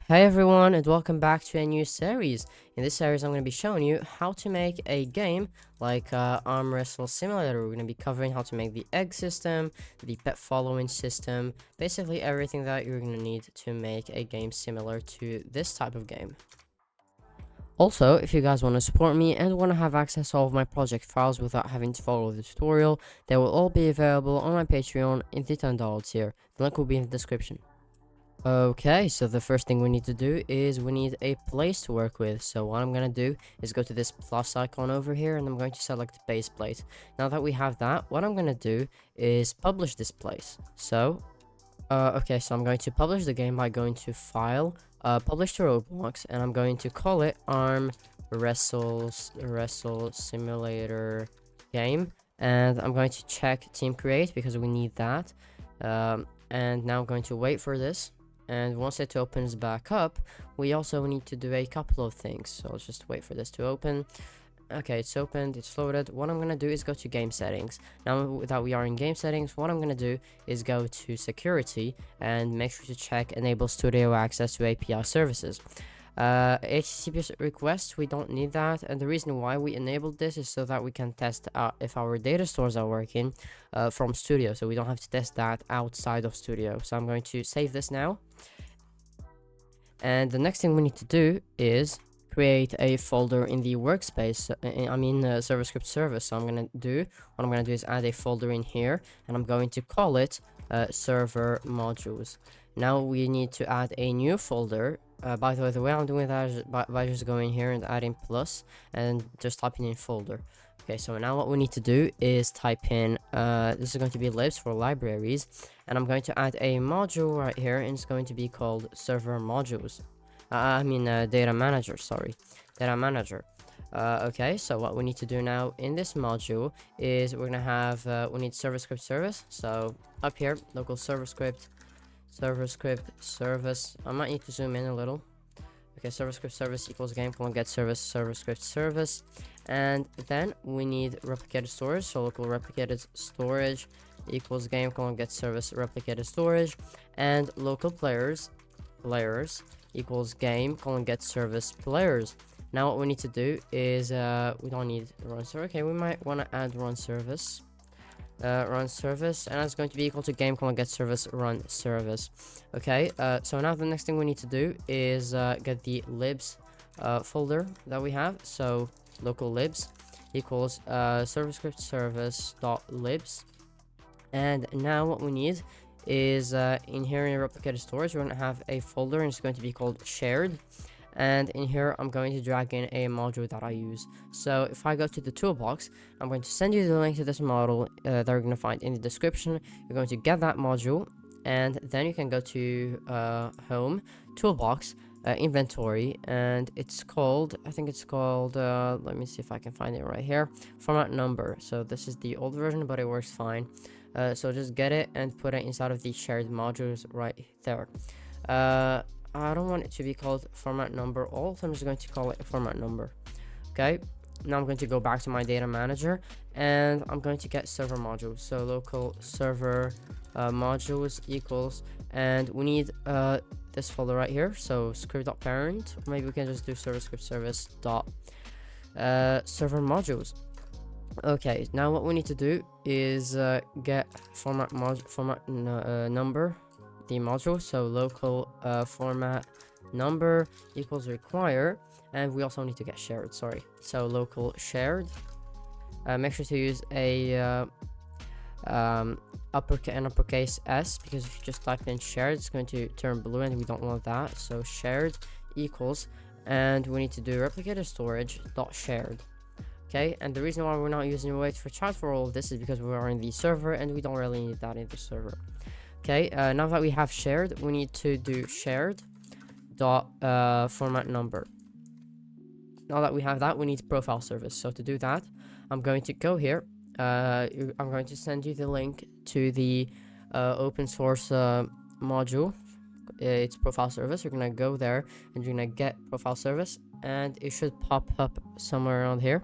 Hey everyone, and welcome back to a new series. In this series I'm going to be showing you how to make a game like Arm Wrestle Simulator. We're going to be covering how to make the egg system, the pet following system, basically everything that you're going to need to make a game similar to this type of game. Also, if you guys want to support me and want to have access to all of my project files without having to follow the tutorial, they will all be available on my Patreon in the $10 tier. The link will be in the description. Okay, so the first thing we need to do is we need a place to work with. So what I'm going to do is go to this plus icon over here and I'm going to select base plate. Now that we have that, what I'm going to do is publish this place. So, okay, so I'm going to publish the game by going to File, Publish to Roblox, and I'm going to call it Arm Wrestle Simulator Game. And I'm going to check Team Create because we need that. And now I'm going to wait for this. And once it opens back up, we also need to do a couple of things. So let's just wait for this to open. Okay, it's opened, it's loaded. What I'm gonna do is go to game settings. Now that we are in game settings, what I'm gonna do is go to security and make sure to check enable studio access to API services. HTTP requests, we don't need that, and the reason why we enabled this is so that we can test if our data stores are working from studio, so we don't have to test that outside of studio. So I'm going to save this now, and the next thing we need to do is create a folder in the workspace, server script service. So what I'm going to do is add a folder in here, and I'm going to call it server modules. Now we need to add a new folder. By the way, the way I'm doing that is by just going here and adding plus and just typing in folder. Okay, so now what we need to do is type in, this is going to be libs for libraries, and I'm going to add a module right here, and it's going to be called server modules. Data manager, data manager. Okay, so what we need to do now in this module is we're gonna have, we need server script service. So up here, local server script service. I might need to zoom in a little. Okay, server script service equals game get service server script service, and then we need replicated storage. So local replicated storage equals game get service replicated storage, and local players equals game get service players. Now what we need to do is we don't need run server. Okay, we might want to add run service. Run service, and that's going to be equal to game get service run service. Okay, so now the next thing we need to do is get the libs folder that we have. So local libs equals server script service dot libs, and now what we need is in here in replicated storage we're going to have a folder, and it's going to be called shared. And in here I'm going to drag in a module that I use. So if I go to the toolbox, I'm going to send you the link to this model that you're going to find in the description. You're going to get that module, and then you can go to home, toolbox, inventory, and it's called, I think it's called, let me see if I can find it right here, FormatNumber. So this is the old version, but it works fine. So just get it and put it inside of the shared modules right there. I don't want it to be called FormatNumber alt. I'm just going to call it FormatNumber. Okay, now I'm going to go back to my data manager, and I'm going to get server modules. So local server modules equals, and we need this folder right here. So script.parent, or maybe we can just do server script service dot server modules. Okay, now what we need to do is get format number the module. So local format number equals require, and we also need to get shared. So local shared. Make sure to use a uppercase S, because if you just type in shared, it's going to turn blue, and we don't want that. So shared equals, and we need to do replicated storage dot shared. Okay, and the reason why we're not using wait for chat for all of this is because we are in the server, and we don't really need that in the server. Okay, now that we have shared, we need to do shared dot format number. Now that we have that, we need profile service. So to do that, I'm going to go here. I'm going to send you the link to the open source module. It's profile service. You're gonna go there and you're gonna get profile service, and it should pop up somewhere around here.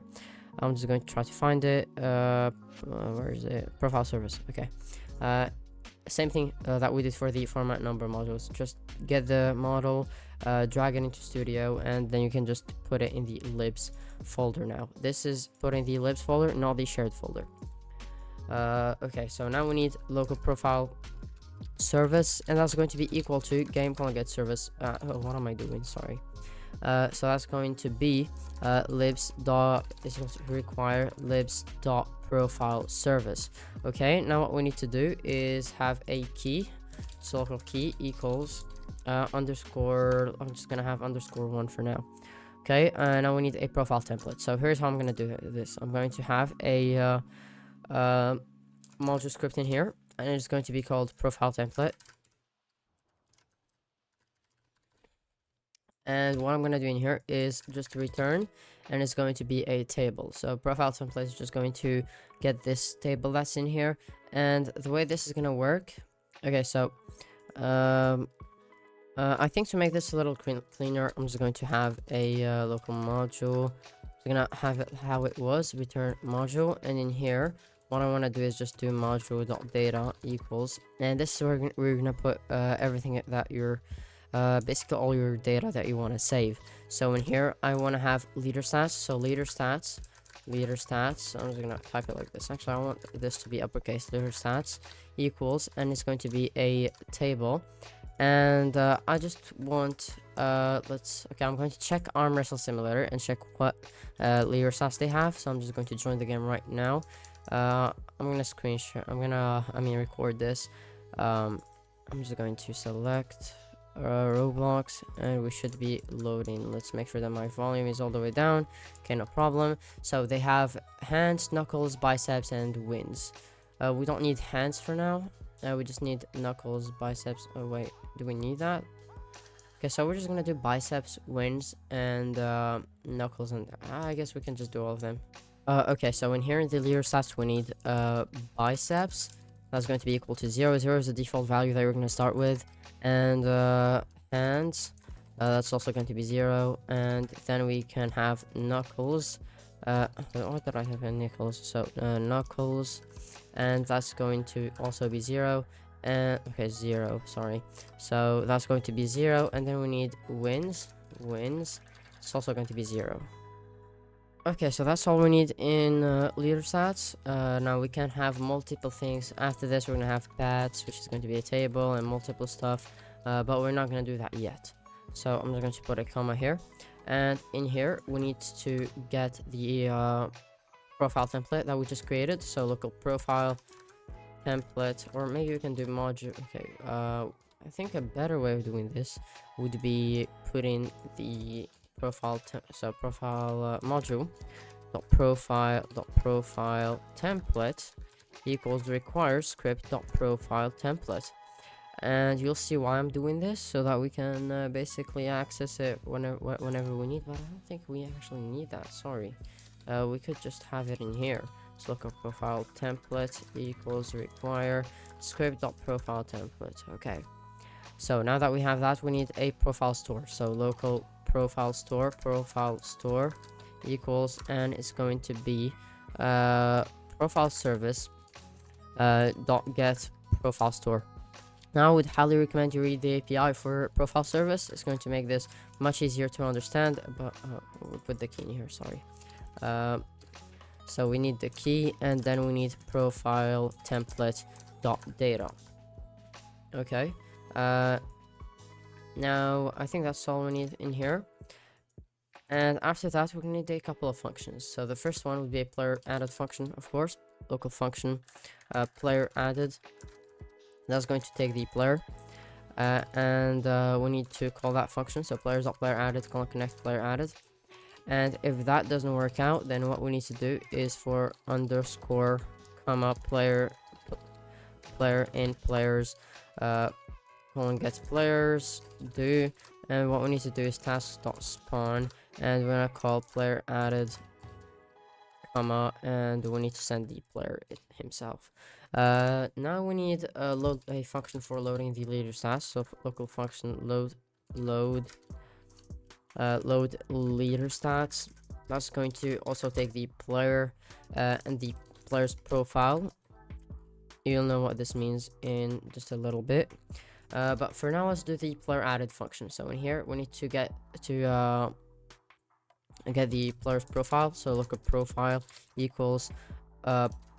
I'm just going to try to find it. Where is it? Profile service. Okay. Same thing that we did for the format number modules. Just get the model, drag it into studio, and then you can just put it in the libs folder. Now this is put in the libs folder, not the shared folder. Okay, so now we need local profile service, and that's going to be equal to game.get service. What am I doing? Sorry. So that's going to be libs dot is going to require libs dot profile service. Okay, now what we need to do is have a key. So local key equals underscore. I'm just gonna have _1 for now. Okay, now we need a profile template. So here's how I'm gonna do this. I'm going to have a module script in here, and it's going to be called profile template. And what I'm going to do in here is just return, and it's going to be a table. So profile template is just going to get this table that's in here. And the way this is going to work, okay, so I think to make this a little cleaner, I'm just going to have a local module. I'm going to have it how it was, return module, and in here what I want to do is just do module.data equals, and this is where we're going to put everything that you're basically all your data that you want to save. So in here I want to have Leaderstats. So Leaderstats, I'm just gonna type it like this. Actually, I want this to be uppercase. Leaderstats equals, and it's going to be a table. And I just want okay, I'm going to check Arm Wrestle Simulator and check what Leaderstats they have. So I'm just going to join the game right now. I'm gonna screenshot, record this. I'm just going to select Roblox, and we should be loading. Let's make sure that my volume is all the way down. Okay, no problem. So they have hands, knuckles, biceps, and wins. We don't need hands for now. We just need knuckles, biceps. Oh wait, do we need that? Okay, so we're just gonna do biceps, wins, and knuckles, and I guess we can just do all of them. Okay, so in here in the leader stats we need biceps. That's going to be equal to 0. 0 is the default value that we're going to start with. And hands, that's also going to be 0. And then we can have knuckles. What did I have in knuckles? So knuckles, and that's going to also be 0. And okay, 0, sorry. So that's going to be 0. And then we need wins. It's also going to be 0. Okay, so that's all we need in leader stats. Now we can have multiple things. After this, we're gonna have paths, which is going to be a table and multiple stuff, but we're not gonna do that yet. So I'm just going to put a comma here, and in here we need to get the profile template that we just created. So local profile template, or maybe we can do module. Okay, I think a better way of doing this would be putting the profile module profile template equals requires script.profile template, and you'll see why I'm doing this, so that we can basically access it whenever we need. But I don't think we actually need that. Sorry, we could just have it in here. So local profile template equals require script.profile template. Okay, so now that we have that, we need a profile store. So local profile store equals, and it's going to be profile service dot get profile store. Now I would highly recommend you read the API for profile service. It's going to make this much easier to understand. But we'll put the key in here, sorry. So we need the key, and then we need profile template dot data. Okay, now I think that's all we need in here. And after that, we're gonna need a couple of functions. So the first one would be a player added function, of course, local function player added. That's going to take the player, and we need to call that function. So players.player added connect player added. And if that doesn't work out, then what we need to do is for underscore comma player in players get players do, and what we need to do is task.spawn, and we're gonna call player added comma, and we need to send the player himself. Now we need load a function for loading the leader stats. So local function load leader stats. That's going to also take the player and the player's profile. You'll know what this means in just a little bit. But for now, let's do the player added function. So in here, we need to get the player's profile. So look at profile equals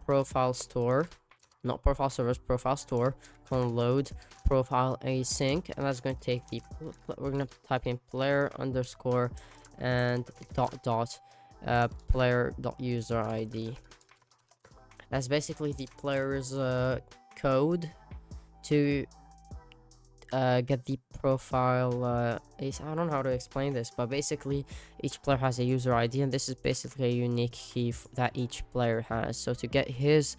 profile store, not profile service, profile store, load profile async, and that's going to take the we're going to type in player underscore and dot player dot user ID. That's basically the player's code to get the profile. I don't know how to explain this, but basically each player has a user ID, and this is basically a unique key that each player has. So to get his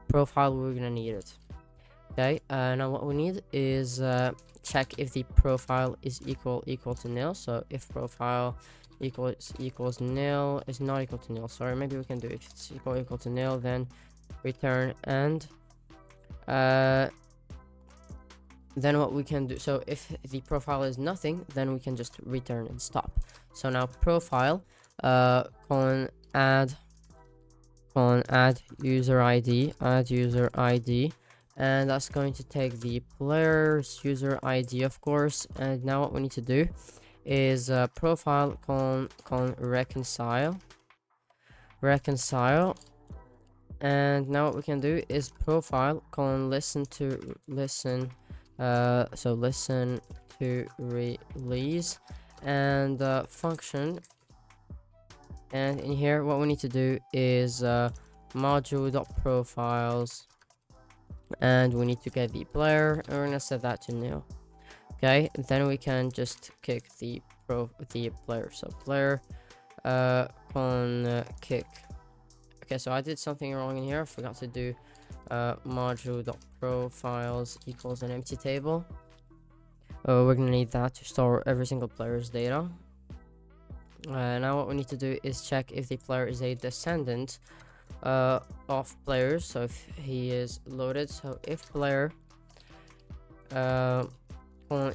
profile, we're gonna need it. Okay, now what we need is check if the profile is equal to nil. So if profile equals nil is not equal to nil, sorry, maybe we can do, if it's equal to nil, then return end. Then what we can do, so if the profile is nothing, then we can just return and stop. So now profile colon add user ID, and that's going to take the player's user ID, of course. And now what we need to do is profile colon reconcile, and now what we can do is profile colon listen to release, and function. And in here, what we need to do is module.profiles, and we need to get the player, and we're gonna set that to nil. Okay, and then we can just kick the player. So player kick. Okay, so I did something wrong in here. I forgot to do module.profiles equals an empty table. We're gonna need that to store every single player's data. Now what we need to do is check if the player is a descendant of players. So if he is loaded, so if player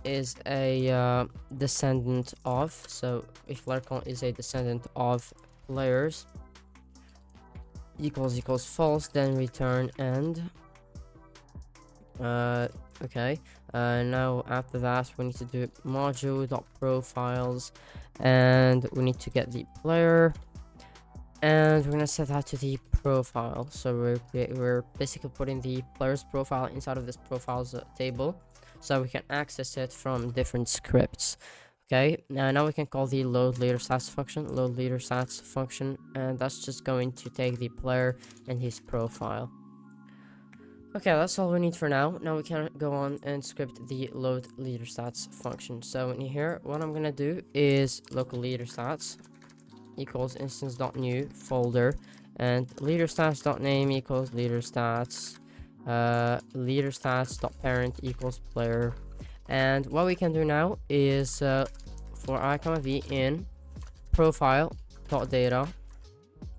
is a descendant of, so if player is a descendant of players equals false, then return end. Okay, now after that we need to do module.profiles, and we need to get the player, and we're gonna set that to the profile. So we're basically putting the player's profile inside of this profiles table, so we can access it from different scripts. Okay, now we can call the load Leaderstats function, and that's just going to take the player and his profile. Okay, that's all we need for now. Now we can go on and script the load Leaderstats function. So in here, what I'm gonna do is local Leaderstats equals instance.new folder, and Leaderstats.name equals Leaderstats, Leaderstats.parent equals player. And what we can do now is for I, v in profile.data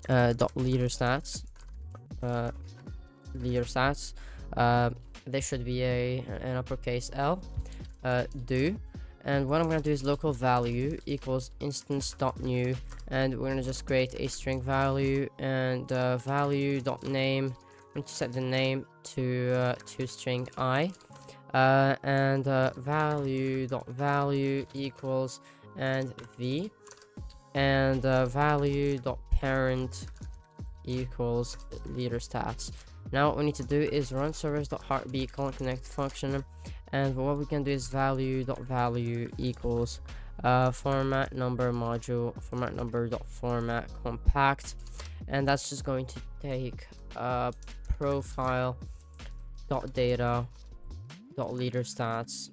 .leaderstats Leaderstats, there should be an uppercase L, do, and what I'm going to do is local value equals instance.new, and we're going to just create a string value, and value.name, I'm going to set the name to string I, and value.value equals and v, and value.parent equals Leaderstats. Now what we need to do is run servers.heartbeat connect function, and what we can do is value.value equals FormatNumber module FormatNumber.format compact, and that's just going to take profile.data.leaderstats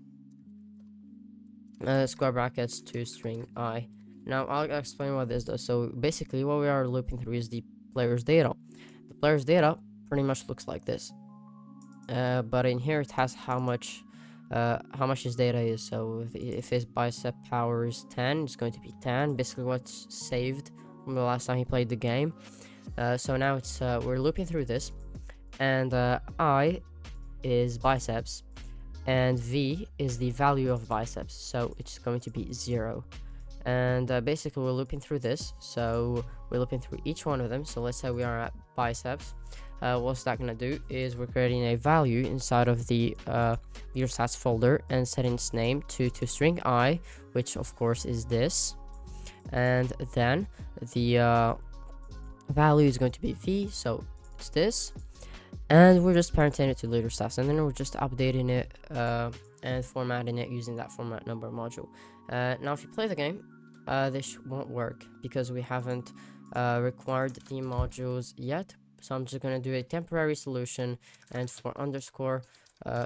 square brackets to string I. Now I'll explain what this does. So basically what we are looping through is the player's data. The player's data pretty much looks like this, but in here it has how much his data is. So if his bicep power is 10, it's going to be 10, basically what's saved from the last time he played the game. So now it's we're looping through this, and I is biceps, and v is the value of biceps, so it's going to be 0. and basically we're looping through this. So we're looping through each one of them. So let's say we are at biceps. What's that gonna do is we're creating a value inside of the Leaderstats folder and setting its name to string I, which of course is this, and then the value is going to be v, so it's this, and we're just parenting it to Leaderstats, and then we're just updating it and formatting it using that FormatNumber module. Now if you play the game, this won't work because we haven't required the modules yet. So I'm just going to do a temporary solution, and for underscore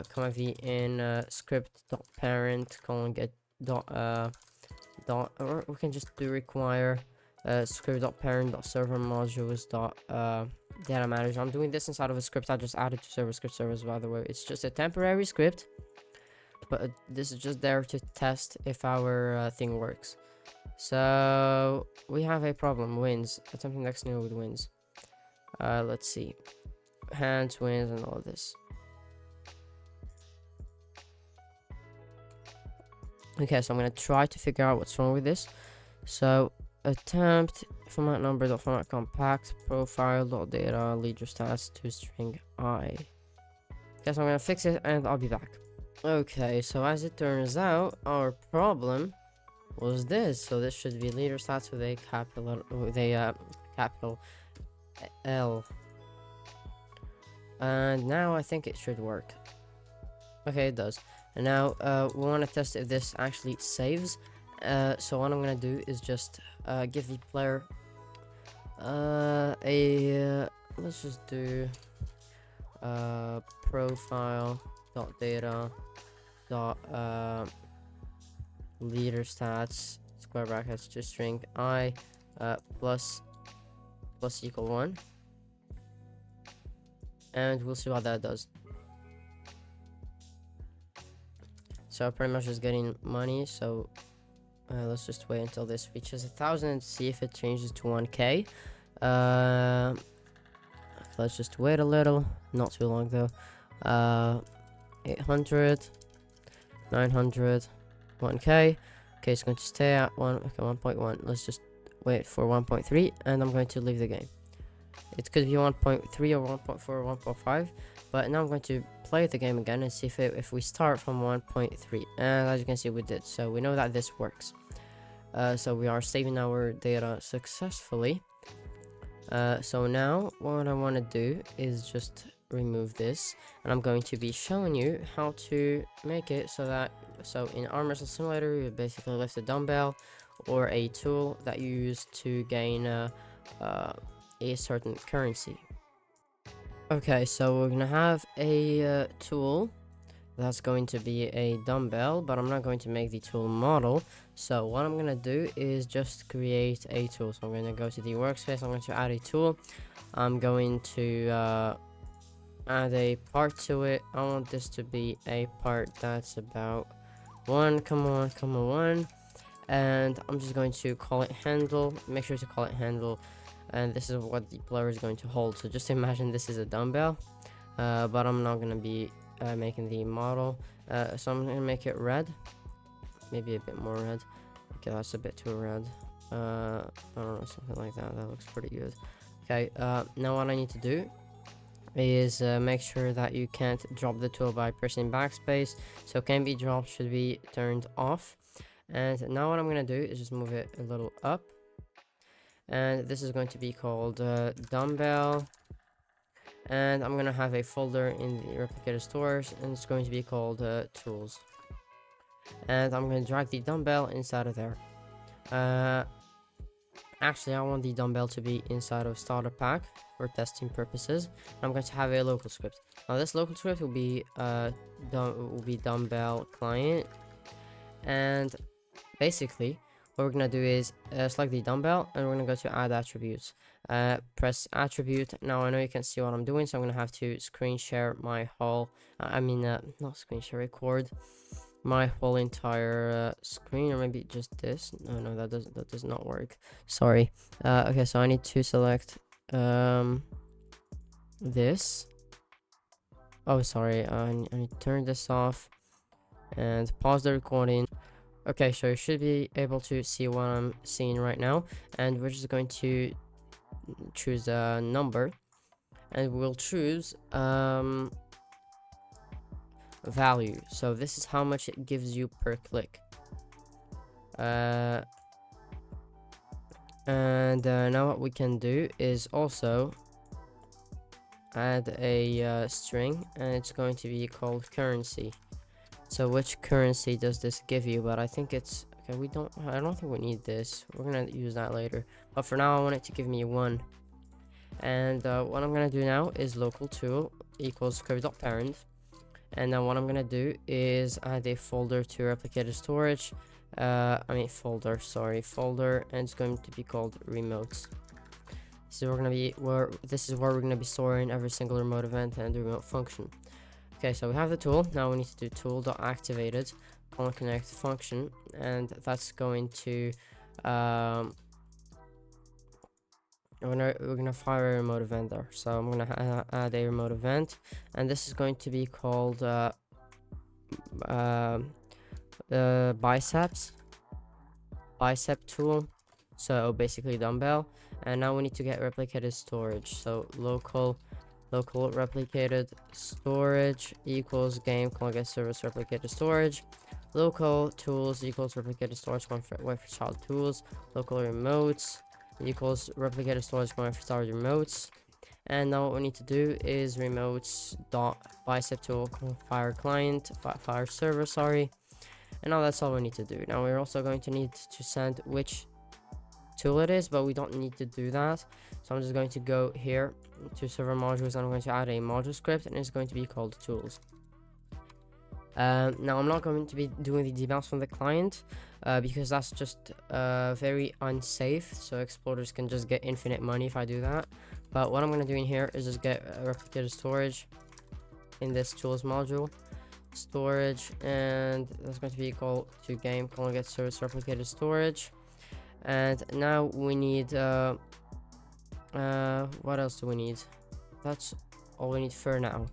comma v in script.parent colon get dot or we can just do require script.parent.server modules data manager. I'm doing this inside of a script I just added to server script service, by the way. It's just a temporary script, but this is just there to test if our thing works. So we have a problem. Wins. Attempting next new with wins. Let's see. Hands, wins, and all of this. Okay, so I'm gonna try to figure out what's wrong with this. So attempt format number dot format compact profile dot data Leaderstats to string I. Okay, so I'm gonna fix it and I'll be back. Okay, so as it turns out, our problem was this. So this should be Leaderstats with a capital L, and now I think it should work. Okay, it does. And now we want to test if this actually saves. So what I'm gonna do is just give the player let's just do profile dot data dot Leaderstats square brackets to string I plus equal 1, and we'll see what that does. So pretty much just getting money. So let's just wait until this reaches 1,000 and see if it changes to 1k. Let's just wait a little, not too long though. 800, 900, 1k. Okay, it's going to stay at 1.1. Let's just wait for 1.3, and I'm going to leave the game. It could be 1.3 or 1.4 or 1.5, but now I'm going to play the game again and see if we start from 1.3, and as you can see we did. So we know that this works. So we are saving our data successfully. So now what I want to do is just remove this, and I'm going to be showing you how to make it so that in Arm Wrestle Simulator you basically lift a dumbbell or a tool that you use to gain a certain currency. Okay, so we're gonna have a tool that's going to be a dumbbell, but I'm not going to make the tool model. So what I'm gonna do is just create a tool. So I'm gonna go to the workspace, I'm going to add a tool, I'm going to add a part to it. I want this to be a part that's about 1,1, and I'm just going to call it handle. Make sure to call it handle, and this is what the player is going to hold. So just imagine this is a dumbbell, but I'm not going to be making the model, so I'm going to make it red, maybe a bit more red. Okay, that's a bit too red. I don't know, something like that. That looks pretty good. Okay, now what I need to do is make sure that you can't drop the tool by pressing backspace. So can be dropped should be turned off. And now what I'm going to do is just move it a little up, and this is going to be called Dumbbell, and I'm going to have a folder in the replicator stores, and it's going to be called tools, and I'm going to drag the dumbbell inside of there. Actually, I want the dumbbell to be inside of starter pack for testing purposes. I'm going to have a local script. Now this local script will be dumbbell client, and basically what we're gonna do is select the dumbbell, and we're gonna go to add attributes. Press attribute. Now I know you can see what I'm doing, so I'm gonna have to screen share my whole not screen share, record my whole entire screen, or maybe just this. No, that does not work, sorry. Okay, so I need to select this. Oh sorry, I need to turn this off and pause the recording. Okay, so you should be able to see what I'm seeing right now, and we're just going to choose a number, and we'll choose value. So this is how much it gives you per click. And now what we can do is also add a string, and it's going to be called currency. So which currency does this give you? But I think it's okay. I don't think we need this. We're gonna use that later, but for now I want it to give me 1. And what I'm gonna do now is local tool equals curve.parent, and then what I'm gonna do is add a folder to replicated storage. Folder, and it's going to be called remotes. This is where we're gonna be storing every single remote event and the remote function. Okay, so we have the tool. Now we need to do tool.activated connect function, and that's going to we're gonna fire a remote event there. So I'm gonna add a remote event, and this is going to be called bicep tool, so basically dumbbell. And now we need to get replicated storage, so local replicated storage equals game get service replicated storage, local tools equals replicated storage wait for child tools, local remotes equals replicated storage for child remotes. And now what we need to do is remotes dot bicep tool fire client fire server, and now that's all we need to do. Now we're also going to need to send which tool it is, but we don't need to do that. So I'm just going to go here to server modules, and I'm going to add a module script, and it's going to be called tools. Now I'm not going to be doing the debounce from the client because that's just very unsafe, so explorers can just get infinite money if I do that. But what I'm going to do in here is just get replicated storage in this tools module storage, and that's going to be equal to game get service replicated storage. And now we need what else do we need? That's all we need for now.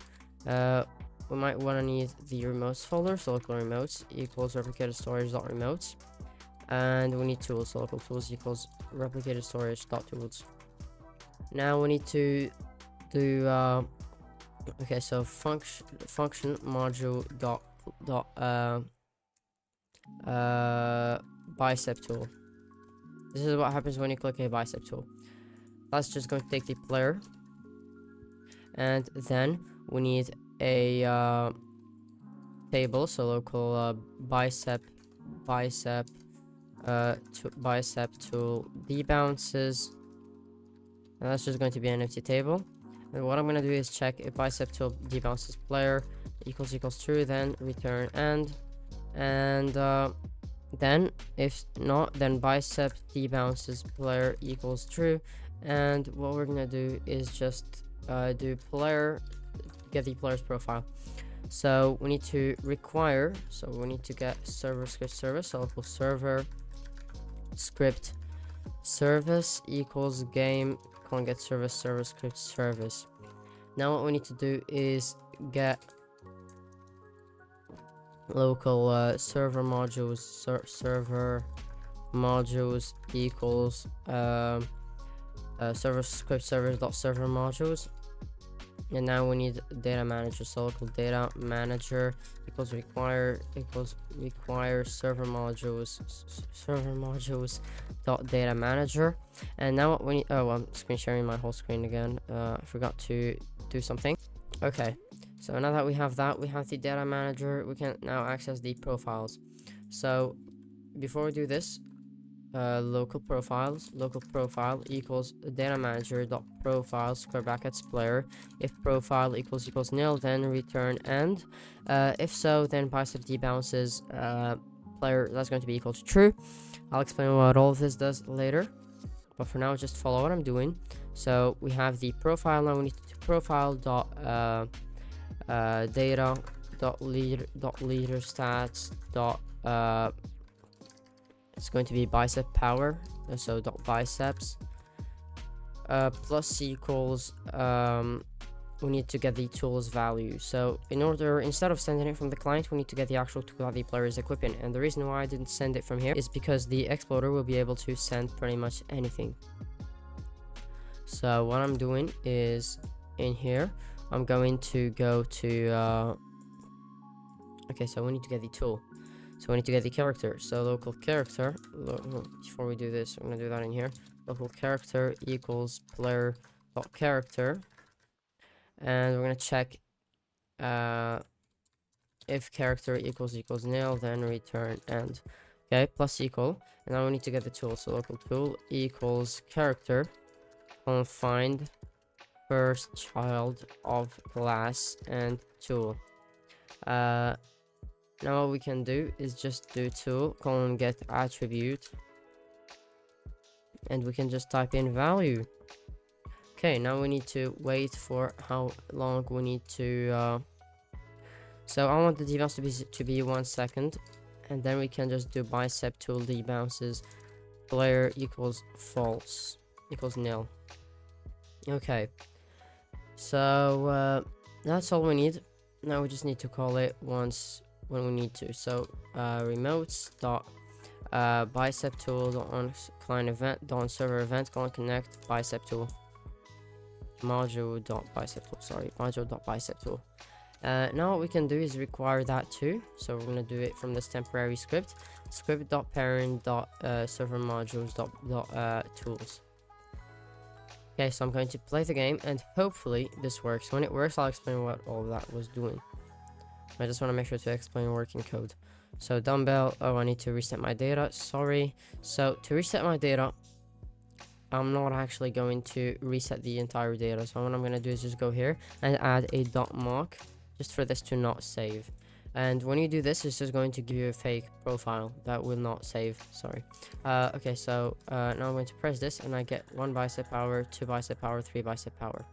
We might want to need the remotes folder, so local remotes equals replicated storage dot remotes, and we need tools, so local tools equals replicated storage dot tools. Now we need to do okay, so function module dot bicep tool. This is what happens when you click a bicep tool. That's just going to take the player, and then we need a table, so local bicep tool debounces, and that's just going to be an empty table. And what I'm going to do is check if bicep tool debounces player equals true, then return end, and then if not, then bicep debounces player equals true. And what we're gonna do is just do player, get the player's profile. So we need to require, so we need to get server script service, so local server script service equals game get service script service. Now what we need to do is get local server modules server modules equals server script servers dot server modules. And now we need data manager, so local data manager equals require server modules dot data manager. And now what we need, oh, I'm screen sharing my whole screen again. I forgot to do something. Okay, so now that we have the data manager, we can now access the profiles. So before we do this, local profile equals data manager dot profile square brackets player. If profile equals nil, then return end. If so, then bicep debounces player, that's going to be equal to true. I'll explain what all of this does later, but for now just follow what I'm doing. So we have the profile. Now we need to profile dot data dot leaderstats dot it's going to be bicep power, so dot biceps plus equals we need to get the tools value. So instead of sending it from the client, we need to get the actual tool that the player is equipping. And the reason why I didn't send it from here is because the explorer will be able to send pretty much anything. So what I'm doing is, in here I'm going to go to okay, so we need to get the tool, so we need to get the character. So local character, before we do this, I'm gonna do that in here. Local character equals player dot character, and we're gonna check if character equals nil, then return end. Okay, plus equal, and now we need to get the tool. So local tool equals character, find first child of class and tool. Now what we can do is just do tool get attribute, and we can just type in value. Okay, now we need to wait for how long we need to so I want the debounce to be 1 second, and then we can just do bicep tool debounces player equals false equals nil. Okay, so that's all we need. Now we just need to call it once when we need to. So remotes dot bicep tool on client event on server event connect bicep tool module dot bicep tool, sorry, module dot bicep tool. Now what we can do is require that too, so we're going to do it from this temporary script dot parent dot server modules dot tools. Okay, so I'm going to play the game, and hopefully this works. When it works, I'll explain what all of that was doing. I just want to make sure to explain working code. So dumbbell, oh, I need to reset my data, sorry. So to reset my data, I'm not actually going to reset the entire data. So what I'm going to do is just go here and add a dot mark, just for this to not save. And when you do this, it's just going to give you a fake profile that will not save, sorry. Okay, so now I'm going to press this, and I get 1 bicep power, 2 bicep power, 3 bicep power.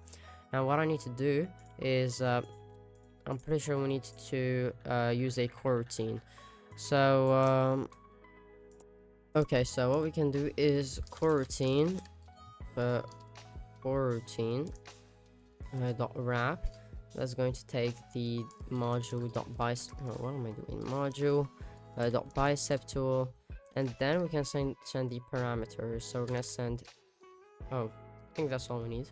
Now what I need to do is I'm pretty sure we need to use a core routine. So okay, so what we can do is core routine dot wrap. That's going to take the module dot bicep, what am I doing, module dot bicep tool, and then we can send the parameters. So we're gonna send, oh, I think that's all we need.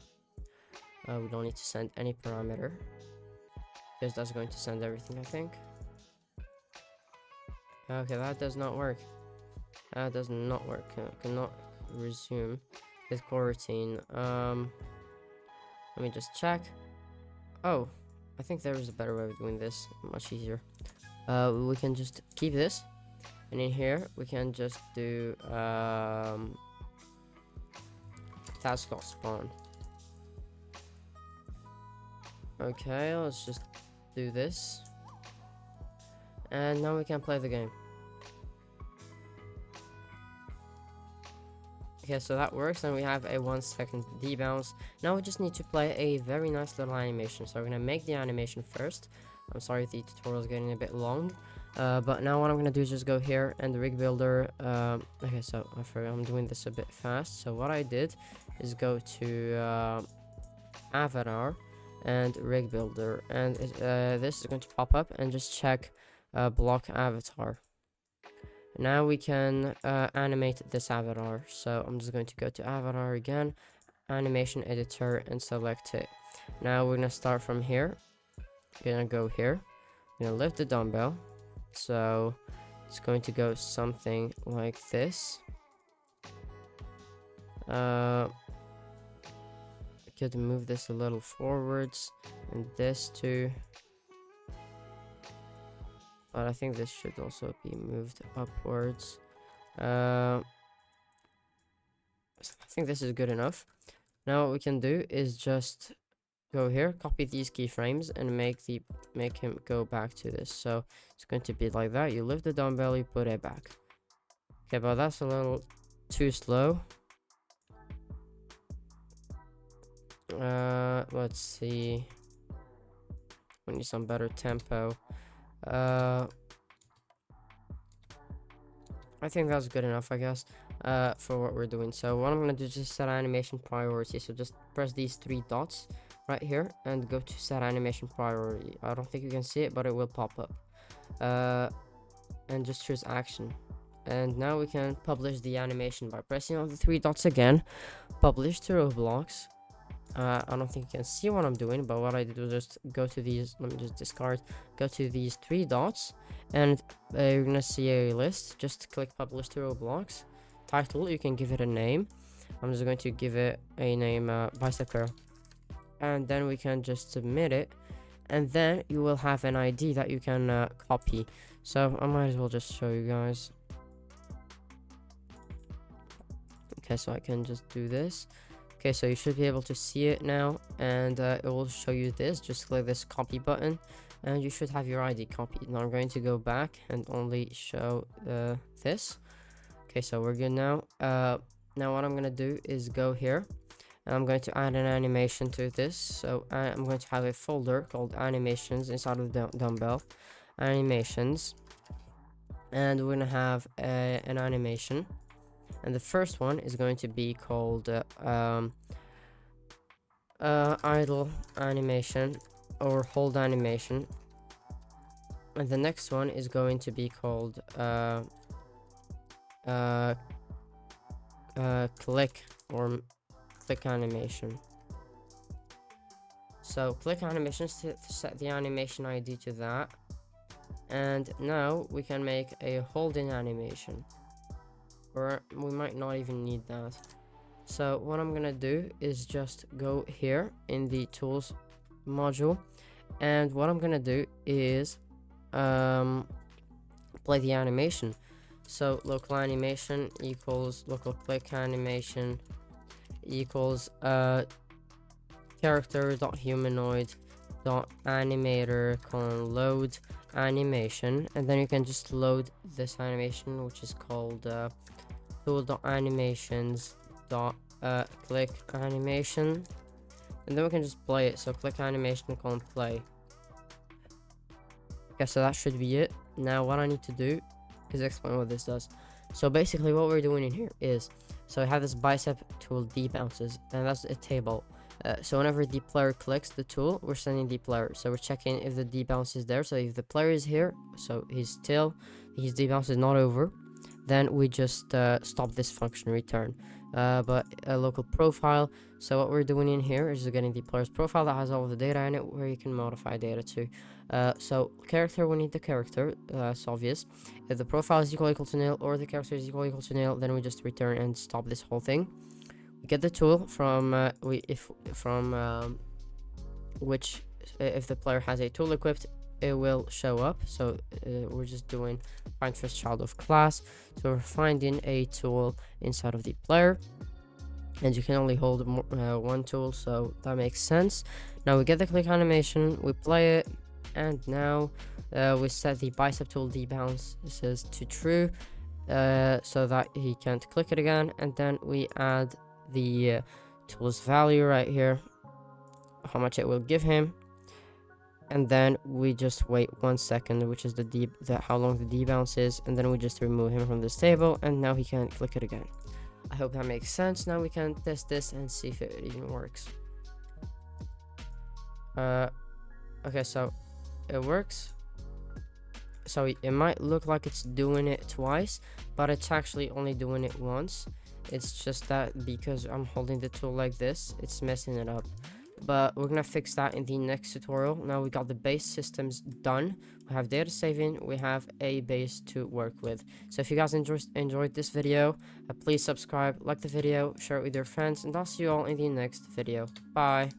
We don't need to send any parameter, because that's going to send everything, I think. Okay, that does not work. That does not work. Cannot resume with core routine. Let me just check. Oh, I think there is a better way of doing this, much easier. We can just keep this, and in here we can just do task.spawn. Okay, let's just do this, and now we can play the game. Okay, so that works, and we have a 1 second debounce. Now we just need to play a very nice little animation. So we're gonna make the animation first. I'm sorry if the tutorial is getting a bit long, but now what I'm gonna do is just go here and the rig builder. Okay, so I forgot I'm doing this a bit fast. So what I did is go to avatar and rig builder, and this is going to pop up, and just check block avatar. Now we can animate this avatar. So I'm just going to go to avatar again, animation editor, and select it. Now we're gonna start from here. We're gonna go here, we're gonna lift the dumbbell, so it's going to go something like this. Could move this a little forwards, and this too, but I think this should also be moved upwards. I think this is good enough. Now what we can do is just go here, copy these keyframes, and make him go back to this. So it's going to be like that. You lift the dumbbell, you put it back. Okay, but that's a little too slow. Let's see. We need some better tempo. I think that's good enough, I guess, for what we're doing. So what I'm gonna do is just set animation priority. So just press these 3 dots right here and go to set animation priority. I don't think you can see it, but it will pop up. And just choose action. And now we can publish the animation by pressing on the three dots again. Publish to Roblox. I don't think you can see what I'm doing, but what I did was just go to these. Let me just discard. Go to these three dots, and you're gonna see a list. Just click publish to Roblox. Title, you can give it a name. I'm just going to give it a name, bicep curl, and then we can just submit it, and then you will have an ID that you can copy. So I might as well just show you guys. Okay, so I can just do this. Okay, so you should be able to see it now, and it will show you this. Just click this copy button, and you should have your ID copied. Now I'm going to go back and only show this. Okay, so we're good now. Now what I'm gonna do is go here, and I'm going to add an animation to this. So I'm going to have a folder called animations inside of Dumbbell animations, and we're gonna have an animation. And the first one is going to be called idle animation or hold animation, and the next one is going to be called click or click animation. So click animation, set the animation ID to that, and now we can make a holding animation. Or we might not even need that. So what I'm gonna do is just go here in the tools module, and what I'm gonna do is play the animation. So local animation equals local click animation equals character.humanoid.animator load animation, and then you can just load this animation, which is called tool.animations.click animation, and then we can just play it. So click animation play. Okay, so that should be it. Now what I need to do is explain what this does. So basically what we're doing in here is, so I have this bicep tool debounces, and that's a table. So whenever the player clicks the tool, we're sending the player. So we're checking if the debounce is there. So if the player is here, so his debounce is not over, then we just stop this function return. But a local profile, so what we're doing in here is getting the player's profile that has all of the data in it, where you can modify data to. So character, we need the character, it's obvious. If the profile is equal to nil or the character is equal to nil, then we just return and stop this whole thing. We get the tool from if the player has a tool equipped, it will show up. So we're just doing find first child of class, so we're finding a tool inside of the player, and you can only hold one tool, so that makes sense. Now we get the click animation, we play it, and now we set the bicep tool debounce, this is to true, so that he can't click it again, and then we add the tool's value right here, how much it will give him, and then we just wait 1 second, which is how long the debounce is, and then we just remove him from this table, and now he can't click it again. I hope that makes sense. Now we can test this and see if it even works. Okay, so it works. So it might look like it's doing it twice, but it's actually only doing it once. It's just that because I'm holding the tool like this, it's messing it up. But we're gonna fix that in the next tutorial. Now we got the base systems done, we have data saving, we have a base to work with. So if you guys enjoyed this video, please subscribe, like the video, share it with your friends, and I'll see you all in the next video. Bye.